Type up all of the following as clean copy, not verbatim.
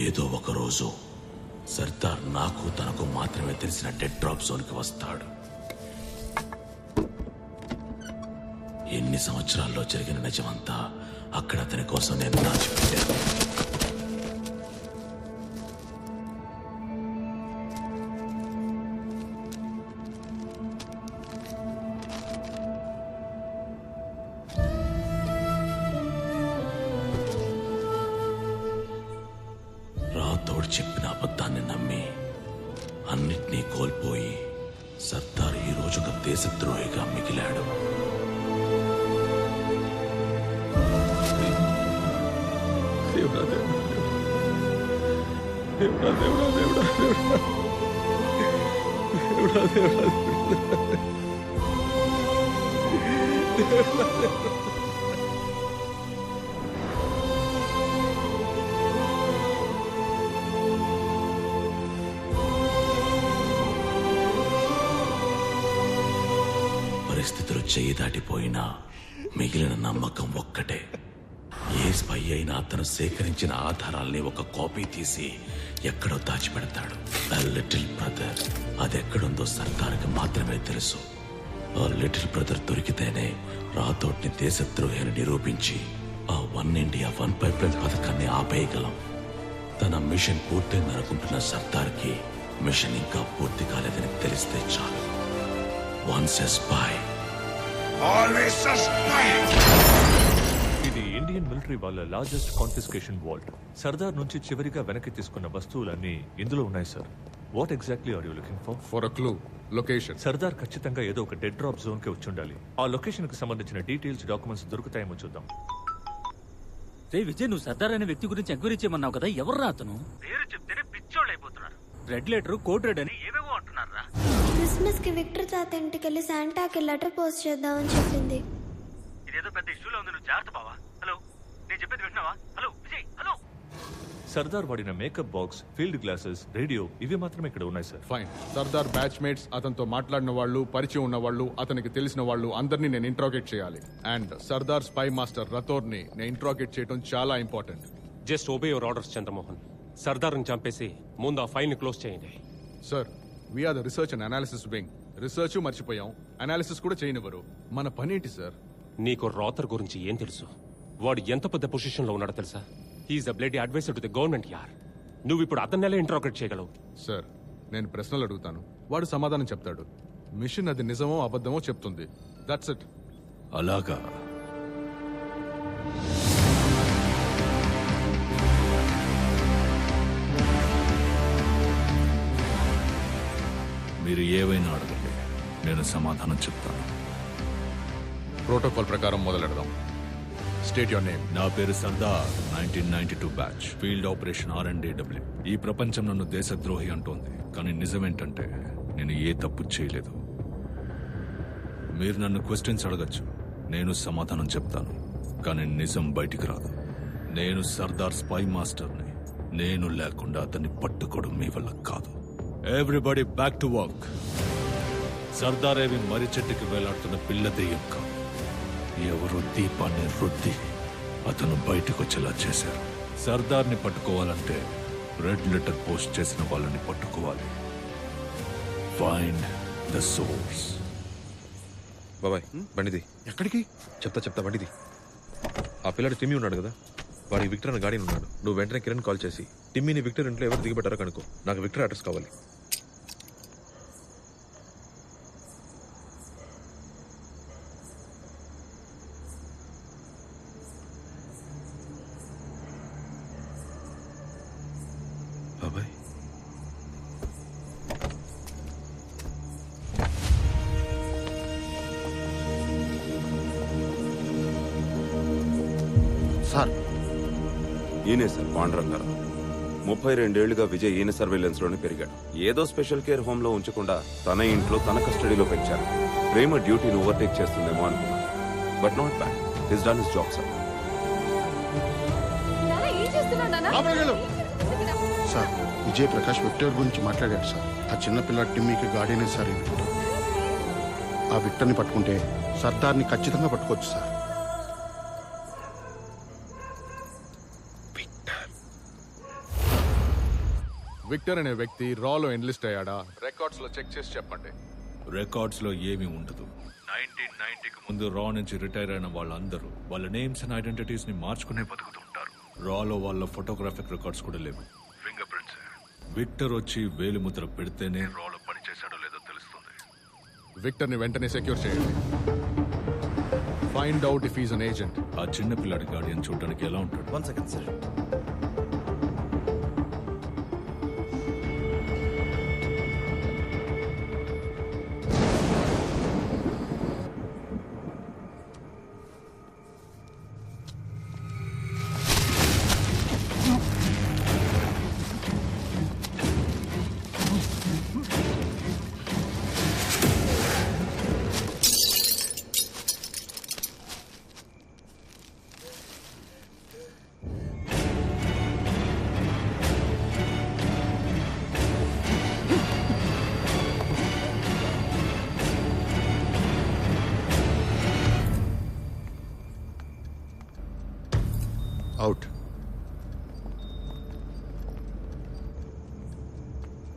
ఏదో ఒక రోజు సర్దార్ నాకు తనకు మాత్రమే తెలిసిన డెడ్ డ్రాప్ జోన్కి వస్తాడు. ఎన్ని సంవత్సరాల్లో జరిగిన నిజమంతా అక్కడ అతని కోసం నేను దాచిపెట్టాను. రాథోడ్ చెప్పిన అబద్ధాన్ని నమ్మి అన్నిటినీ కోల్పోయి సర్దార్ ఈ రోజు ఒక దేశద్రోహిగా మిగిలాడు. పరిస్థితులు చేయి దాటిపోయినా మిగిలిన నమ్మకం ఒక్కటే. ఏ స్పై అయినా అతను సేకరించిన ఆధారాల్ని ఒక కాపీ తీసి ఎక్కడో దాచిపెడతాడు. ఆ లిటిల్ బ్రదర్ అదెక్కడుందో సర్కారుకి మాత్రమే తెలుసు. ఆ లిటిల్ బ్రదర్ దొరికితేనే రాథోడ్ని దేశద్రోహి అని నిరూపించి ఆ వన్ ఇండియా వన్ పైప్లైన్ పథకాన్ని ఆపేయగలం. తన మిషన్ పూర్తయిందనుకుంటున్న సర్దార్కి మిషన్ ఇంకా పూర్తి కాలేదని తెలిస్తే చాలు. Once a spy Always a spy. ఇది ఇండియన్ మిలిటరీ వాళ్ళ లార్జెస్ట్ కాన్ఫిస్కేషన్ వాల్ట్. సర్దార్ నుంచి చివరిగా వెనక్కి తీసుకున్న వస్తువులన్నీ ఇందులో ఉన్నాయి sir. What exactly are you looking for? For a clue, location. Sardar ఖచ్చితంగా ఏదో ఒక డెడ్ డ్రాప్ జోన్ కి వచ్చి ఉండాలి. ఆ లొకేషన్ కి సంబంధించిన డీటెయిల్స్, డాక్యుమెంట్స్ దొరుకుతాయేమో చూద్దాం. రే విజయ్, నువ్వు సర్దార్ అనే వ్యక్తి గురించి ఎంక్వైరీ చేయమన్నావు కదా, ఎవర్రా అతను? పేరు చెప్తేనే పిచ్చోళ్ళు అయిపోతున్నారు. రెడ్ లెటర్, కోడ్ రెడ్ అని ఏవేవో అంటున్నారా? క్రిస్మస్ కి విక్టర్ తాత ఇంటికి వెళ్ళి శాంటాకి లెటర్ పోస్ట్ చేద్దామని చెప్పింది. ఇదేదో పెద్ద ఇష్యూలో ఉంది, నువ్వు జాగ్రత్త బావా. హలో, నేను చెప్పేది వింటున్నావా? Hello Vijay, hello. సర్దార్ వాడిన makeup box, field glasses, radio ఇవి మాత్రమే ఇక్కడ ఉన్నాయి sir. Fine. Sardar batch mates, అతనితో మాట్లాడిన వాళ్ళు, పరిచయం ఉన్న వాళ్ళు, అతనికి తెలిసిన వాళ్ళు అందరినీ నేను ఇంట్రాగేట్ చేయాలి. And Sardar spy master Rathore ని నేను ఇంట్రాగేట్ చేయడం చాలా important. Just obey your orders Chandramohan. సర్దార్ని చంపేసి ముందు ఆ ఫైల్ ని క్లోజ్ చేయండి. Sir, we are the research and analysis wing. Research మర్చిపోయాం, అనాలిసిస్ కూడా చేయనివ్వరు. మన పని ఏంటి సార్? నీకు రాథర్ గురించి ఏం తెలుసు? వాడు ఎంత పెద్ద పొజిషన్ లో ఉన్నాడో తెలుసా? He's the bloody adviser to the government యార్. నువ్వు ఇప్పుడు అతన్ని ఎలా ఇంట్రాగేట్ చేయగలవు? సార్, నేను ప్రశ్నలు అడుగుతాను, వాడు సమాధానం చెప్తాడు. మిషన్ అది నిజమో అబద్ధమో చెప్తుంది. That's it. అలాగా? మీరు ఏవైనా అడగండి, నేను సమాధానం చెప్తాను. ప్రోటోకాల్ ప్రకారం మొదలెడదాం. State your name. నా పేరు Sardar, 1992 batch, field operation R&AW. ఈ ప్రపంచం నన్ను దేశద్రోహి అంటోంది, కానీ నిజమేంటంటే నేను ఏ తప్పు చేయలేదు. మీరు నన్ను క్వశ్చన్స్ అడగచ్చు, నేను సమాధానం చెప్తాను, కానీ నిజం బయటికి రాదు. నేను సర్దార్ స్పై మాస్టర్ని. నేను లేకుండా అతన్ని పట్టుకోవడం మీ వల్ల కాదు. Everybody back to work. Sardar ఏవి మర్రి చెట్టుకి వేలాడుతున్న పిల్ల దెయ్యం కాదు. ఎవరు దీపాన్ని రుద్ది అతను బయటకు వచ్చేలా చేశారు. సర్దార్ని పట్టుకోవాలంటే రెడ్ లెటర్ పోస్ట్ చేసిన వాళ్ళని పట్టుకోవాలి. Find the source. బాబాయ్, బండిది. ఎక్కడికి? చెప్తా బండిది. ఆ పిల్లాడు టిమ్మీ ఉన్నాడు కదా, వాడికి విక్టర్ అన్న గాడి ఉన్నాడు. నువ్వు వెంటనే కిరణ్ కాల్ చేసి టిమ్మీని విక్టర్ ఇంట్లో ఎవరు దిగబెట్టారో కనుకో. నాకు విక్టర్ అడ్రస్ కావాలి. బాబాయ్, సార్, ఈయనే సార్ పాండురంగారావు. 32 ఏళ్లుగా విజయ్ ఈయన సర్వేలెన్స్ లోనే పెరిగాడు. ఏదో స్పెషల్ కేర్ హోమ్ లో ఉంచకుండా తన ఇంట్లో తన కస్టడీలో పెంచారు. ప్రేమ డ్యూటీని ఓవర్టేక్ చేస్తుందేమో అనుకున్నాను, but not bad. He's done his job sir. Sir, Vijay Prakash Victor గురించి మాట్లాడాడు సార్. ఆ చిన్నపిల్ల టిమ్మీకి గాడీనే సార్ ఈ విక్టర్. ఆ విక్టర్ని పట్టుకుంటే సర్దార్ని ఖచ్చితంగా పట్టుకోవచ్చు సార్. విక్టర్ అనే వ్యక్తి రాలో ఎన్లిస్ట్ అయ్యాడా? రికార్డ్స్ లో చెక్ చేసి చెప్పండి. రికార్డ్స్ లో ఏమీ ఉండదు. 1990కి ముందు రా నుంచి రిటైర్ అయిన వాళ్ళందరూ వాళ్ళ నేమ్స్ అండ్ ఐడెంటిటీస్ ని మార్చుకునే బతుకుతుంటారు. రాలో వాళ్ళ ఫోటోగ్రాఫిక్ రికార్డ్స్ కూడా లేవు. Finger prints. విక్టర్ వచ్చి వేలిముద్ర పెడితేనే రాలో పని చేశాడో లేదో తెలుస్తుంది. విక్టర్ ని వెంటనే సెక్యూర్ చేయండి. Find out if is an agent. ఆ చిన్న పిల్లాడి గార్డియన్ చూడడానికి ఎలా ఉంటాడు? 1 second, sir. Out.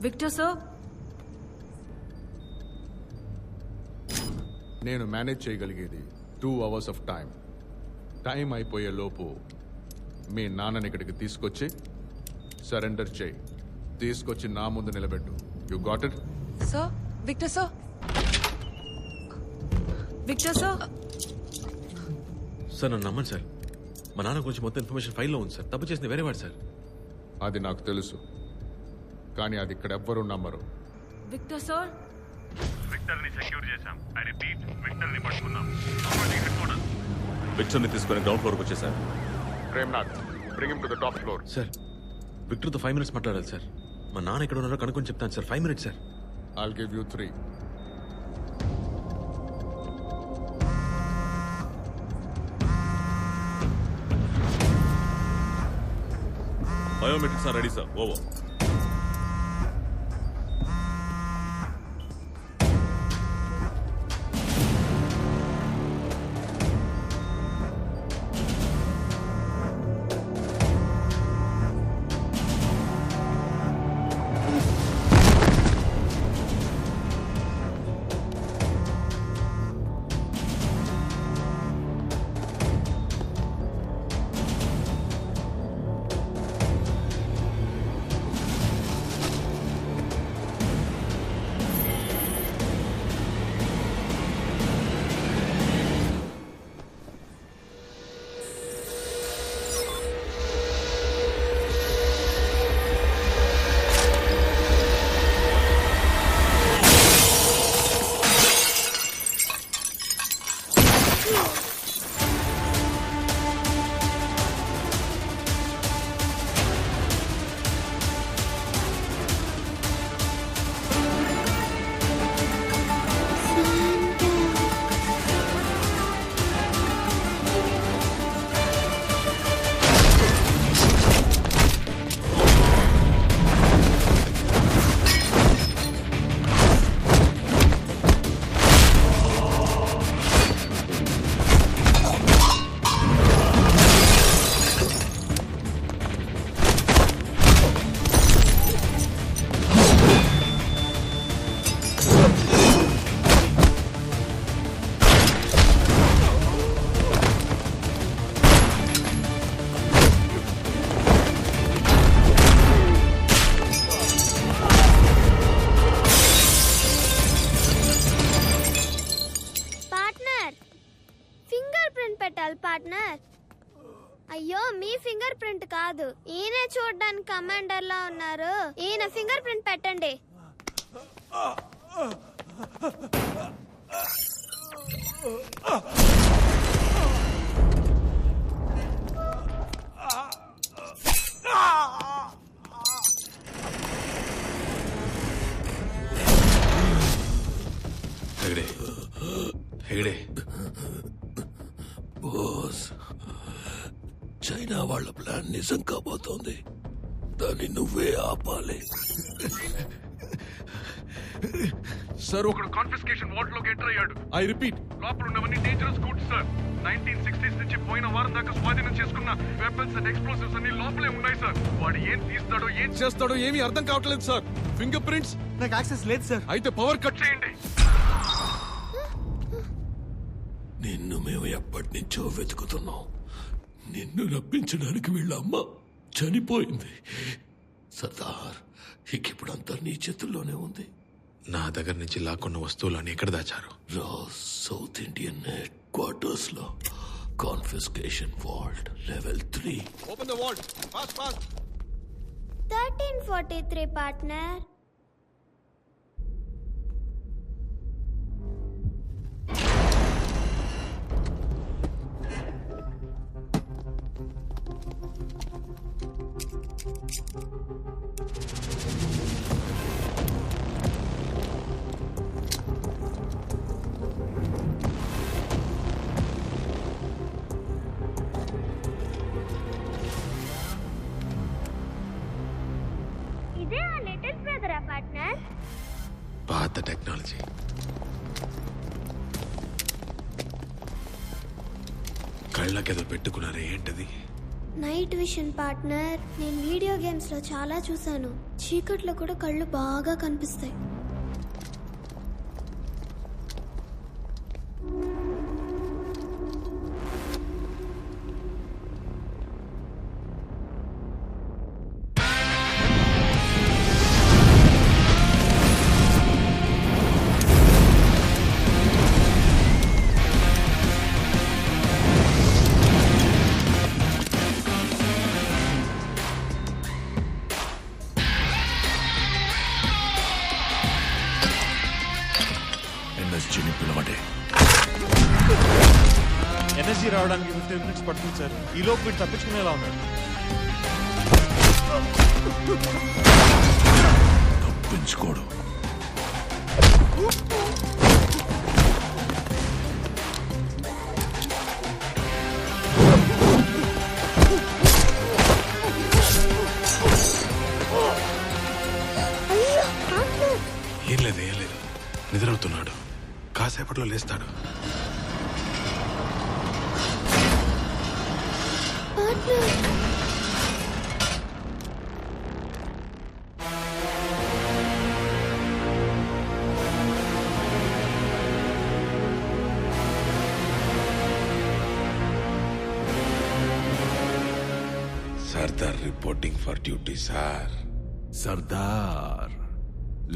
Victor sir, నేను మేనేజ్ చేయగలిగేది 2 hours ఆఫ్ టైం. టైం అయిపోయే లోపు మీ నాన్నని ఇక్కడికి తీసుకొచ్చి సరెండర్ చేయి. తీసుకొచ్చి నా ముందు నిలబెట్టు. You got it? Sir. Victor sir, Victor sir. Sir నన్ను నమ్మండి సార్. మా నాన్న గురించి మొత్తం ఇన్ఫర్మేషన్ ఫైల్లో ఉంది సార్. తప్పు చేసింది వేరేవాడు సార్. అది నాకు తెలుసు, కానీ అది ఇక్కడ ఎవ్వరూ నమ్మరు. విక్టర్ సార్, విక్టర్ ని సెక్యూర్ చేశాం. ఐ రిపీట్, విక్టర్ ని పట్టుకున్నాం. విక్టర్ ని తీసుకుని గ్రౌండ్ ఫ్లోర్కి వచ్చేసారు. Premnath, bring him to the top floor. Sir విక్టర్తో 5 minutes మాట్లాడాలి సార్. మా నాన్న ఎక్కడ ఉన్నారో కనుక్కొని చెప్తాను sir. 5 minutes sir. I'll give you 3. Biometrics are ready sir. Over. Partner. అయ్యో, మీ ఫింగర్ ప్రింట్ కాదు, ఈయనే చూడడానికి కమాండర్ లా ఉన్నారు. ఈయన ఫింగర్ ప్రింట్ పెట్టండి. హెగడే బాస్, చైనా వాళ్ళ ప్లాన్ నిజం కాబోతోంది. దాన్ని నువ్వే ఆపాలి. సార్ ఒకడు కాన్ఫిస్కేషన్ వార్డ్ లోకి ఎంటర్ అయ్యాడు. ఐ రిపీట్, లోపల ఉన్నవన్నీ డేంజరస్ గూడ్స్ సార్. 1960s నుంచి పోయిన వారం దాకా స్వాధీనం చేసుకున్న వెపన్స్ అండ్ ఎక్స్ప్లోసివ్స్ అన్ని లోపలే ఉన్నాయి సార్. వాడు ఏం తీస్తాడో ఏం చేస్తాడో ఏమీ అర్థం కావట్లేదు సార్. ఫింగర్ ప్రింట్స్ నాకు యాక్సెస్ లేదు సార్. అయితే పవర్ కట్ చేయండి. నిన్ను మేము ఎప్పటి నుంచో వెతుకుతున్నాం. నిన్ను రప్పించడానికి వీళ్ళ అమ్మ చనిపోయింది. సర్దార్, ఇప్పుడంతా నీ చేతుల్లోనే ఉంది. నా దగ్గర నుంచి లాక్కున్న వస్తువులన్నీ ఎక్కడ దాచారు? సౌత్ ఇండియన్ హెడ్ క్వార్టర్స్ లో confiscation vault level 3. Open the vault fast fast. 1343 partner. ఇదే ఆ లిటిల్ బ్రదర్ పార్ట్నర్. పాత టెక్నాలజీ. కళ్ళకేదో పెట్టుకున్నారే, ఏంటది? Night vision partner. నేను వీడియో గేమ్స్ లో చాలా చూసాను. చీకట్లో కూడా కళ్ళు బాగా కనిపిస్తాయి. ఎన్ఎస్జీని పిలవండి. ఎనర్జీ రావడానికి 15 minutes పడుతుంది సార్. ఈ లోపు వీడు తప్పించుకునేలా ఉన్నాడు. తప్పించుకోడు. ఏం లేదు, నిద్రవుతున్నాడు. కాసేపట్లో లేస్తాడు. Sardar reporting for duty sir. Sardar,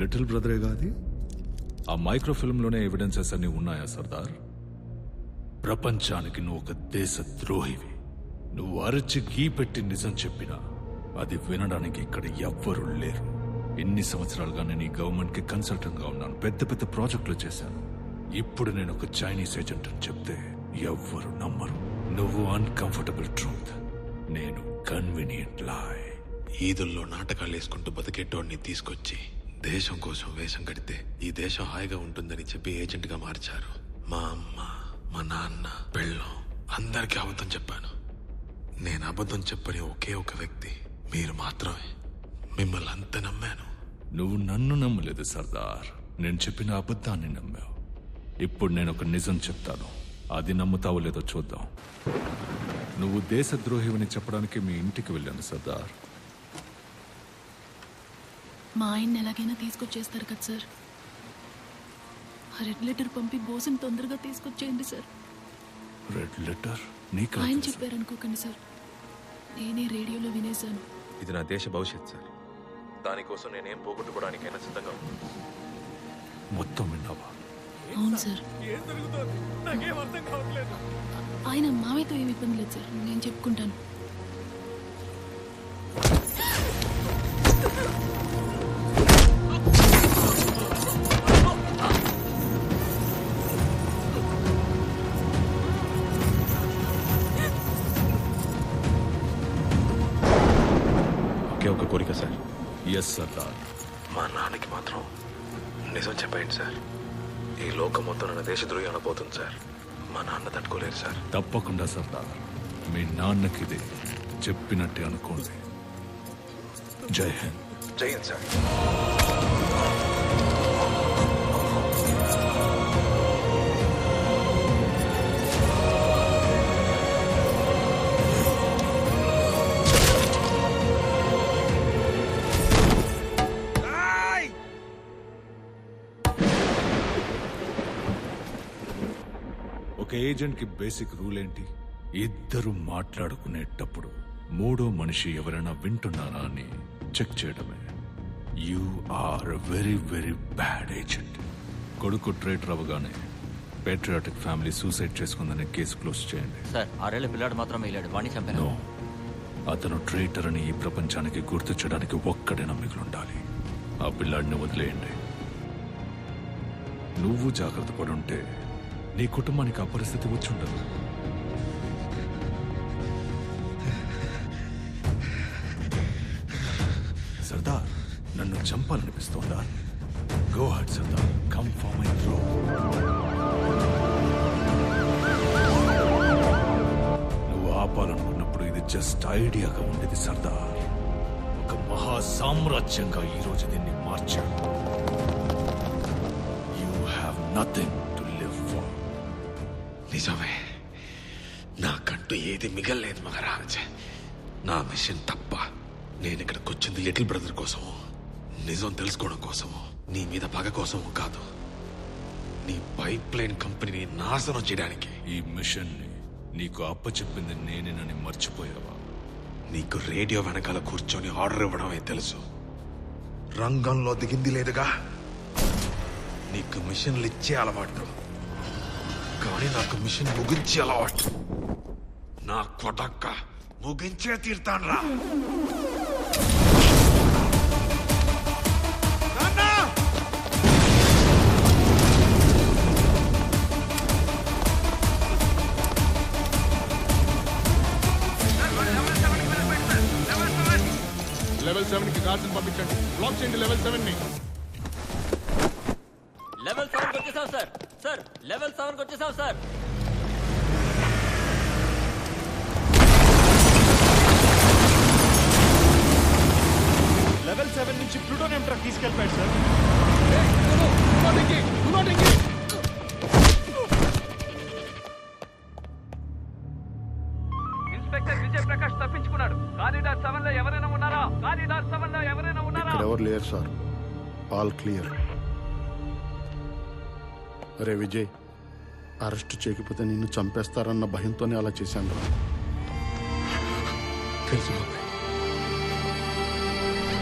little బ్రదరే కాదు. ఆ మైక్రోఫిల్మ్ లోనే ఎవిడెన్సెస్ అన్ని ఉన్నాయా సర్దార్? ప్రపంచానికి నువ్వు ఒక దేశ ద్రోహివి. నువ్వు అరచి గీ పెట్టి నిజం చెప్పినా అది వినడానికి ఇక్కడ ఎవ్వరూ లేరు. ఎన్ని సంవత్సరాలుగా నేను ఈ గవర్నమెంట్ కి కన్సల్టెంట్ గా ఉన్నాను. పెద్ద పెద్ద ప్రాజెక్టులు చేశాను. ఇప్పుడు నేను ఒక చైనీస్ ఏజెంట్ అని చెప్తే ఎవ్వరు నమ్మరు. నువ్వు అన్కంఫర్టబుల్ ట్రూత్, నేను కన్వీనియంట్ లాయ్. ఈదుల్లో నాటకాలు వేసుకుంటూ బతికేటోడిని తీసుకొచ్చి దేశం కోసం వేషం కడితే ఈ దేశం హాయిగా ఉంటుందని చెప్పి ఏజెంట్ గా మార్చారు. మా అమ్మ, మా నాన్న, పెళ్ళం అందరికీ అబద్ధం చెప్పాను. నేను అబద్ధం చెప్పని ఒకే ఒక వ్యక్తి మీరు మాత్రమే. మిమ్మల్ని అంత నమ్మాను. నువ్వు నన్ను నమ్మలేదు సర్దార్, నేను చెప్పిన అబద్ధాన్ని నమ్మావు. ఇప్పుడు నేను ఒక నిజం చెప్తాను, అది నమ్ముతావో లేదో చూద్దాం. నువ్వు దేశద్రోహివని చెప్పడానికి మీ ఇంటికి వెళ్ళాను సర్దార్. మా ఆయన్ని ఎలాగైనా తీసుకొచ్చేస్తారు కదా సార్. ఆ రెడ్ లెటర్ పంపి బోసుని తొందరగా తీసుకొచ్చేయండి సార్. రెడ్ లెటర్ నీకు ఆయన చెప్పారనుకోకండి సార్, నేనే రేడియోలో వినేశాను. ఇది నా దేశ భవిష్యత్ సార్. దానికోసం నేనేం పోగొట్టుకోవడానికైనా సిద్ధంగా ఉన్నాను. మొత్తం విన్నావా? అవును సార్. ఏం జరుగుతుంది? నాకేం అర్థం కావట్లేదు. ఆయన మావయ్యతో ఏమి ఇబ్బంది లేదు సార్, నేను చెప్పుకుంటాను. ఒకే ఒక కోరిక సార్. ఎస్ సర్దార్. మా నాన్నకి మాత్రం నిజం చెప్పండి సార్. ఈ లోకం మొత్తం నన్ను దేశద్రోహి అనబోతుంది సార్. మా నాన్న తట్టుకోలేరు సార్. తప్పకుండా సర్దార్, మీ నాన్నకి ఇది చెప్పినట్టే అనుకోండి. జై హింద్. జై హింద్ సార్. ఏజెంట్ కి బేసిక్ రూల్ ఏంటి? ఇద్దరు మాట్లాడుకునేటప్పుడు మూడో మనిషి ఎవరైనా వింటున్నారా అని చెక్ చేయడమే. You are very very bad agent. కొడుకు ట్రేటర్ అవగానే పేట్రియాటిక్ ఫ్యామిలీ సూసైడ్ చేసుకుందనే కేసు క్లోజ్ చేయండి. సార్ 6 ఏళ్ల పిల్లాడు మాత్రం మిగిలాడు, వాణ్ణి చంపాను. నో, అతను ట్రేటర్ అని ఈ ప్రపంచానికి గుర్తు చేయడానికి ఒక్కడైనా మిగిలుండాలి. ఆ పిల్లాడిని వదిలేయండి. నువ్వు జాగ్రత్త పడుంటే నీ కుటుంబానికి ఆ పరిస్థితి వచ్చి ఉండదు. సర్దార్, నన్ను చంపాలనిపిస్తోందా? Go ahead Sardar, come for my throw. నువ్వు ఆపాలనుకున్నప్పుడు ఇది జస్ట్ ఐడియాగా ఉండేది సర్దార్. ఒక మహా సామ్రాజ్యంగా ఈ రోజు దీన్ని మార్చాడు. You have nothing to live for. నిజమే, నాకంటూ ఏది మిగల్లేదు మహారాజ్. నా మిషన్ తప్ప. నేను ఇక్కడికి వచ్చింది లిటిల్ బ్రదర్ కోసము, నిజం తెలుసుకోవడం కోసము, నీ మీద పగ కోసము కాదు. నీ పైప్ లైన్ కంపెనీని నాశనం చేయడానికి. ఈ మిషన్ ని నీకు అప్పచెప్పింది నేనేనని మర్చిపోయావా? నీకు రేడియో వెనకాల కూర్చొని ఆర్డర్ ఇవ్వడమే తెలుసు, రంగంలో దిగింది లేదుగా. నీకు మిషన్లు ఇచ్చే అలవాటు, కానీ నాకు మిషన్ ముగించే అలవాటు. నా కొడక్క ముగించే తీర్తాను రా. లెవెల్ 7 కి కార్డ్స్ పంపించండి. బ్లాక్ చేయండి లెవెల్ 7 ని. లెవెల్ 7 కి వచ్చేసాం సార్. సార్ లెవెల్ 7 కి వచ్చేసాం సార్. లెవెల్ 7 నుంచి ప్లూటోనియం ట్రక్ తీసుకెళ్ళిపోయాడు సార్. ఇన్స్పెక్టర్ విజయ్ ప్రకాష్ తప్పించుకున్నాడు. కారిడార్ 7 లో ఎవరైనా ఉన్నారా? కారిడార్ 7 లో ఎవరైనా ఉన్నారా? ఇక్కడ ఎవరు లేరు సార్, ఆల్ క్లియర్. అరే విజయ్, అరెస్ట్ చేయకపోతే నిన్ను చంపేస్తారన్న భయంతోనే అలా చేశాను రా. తెలుసు బాబాయ్.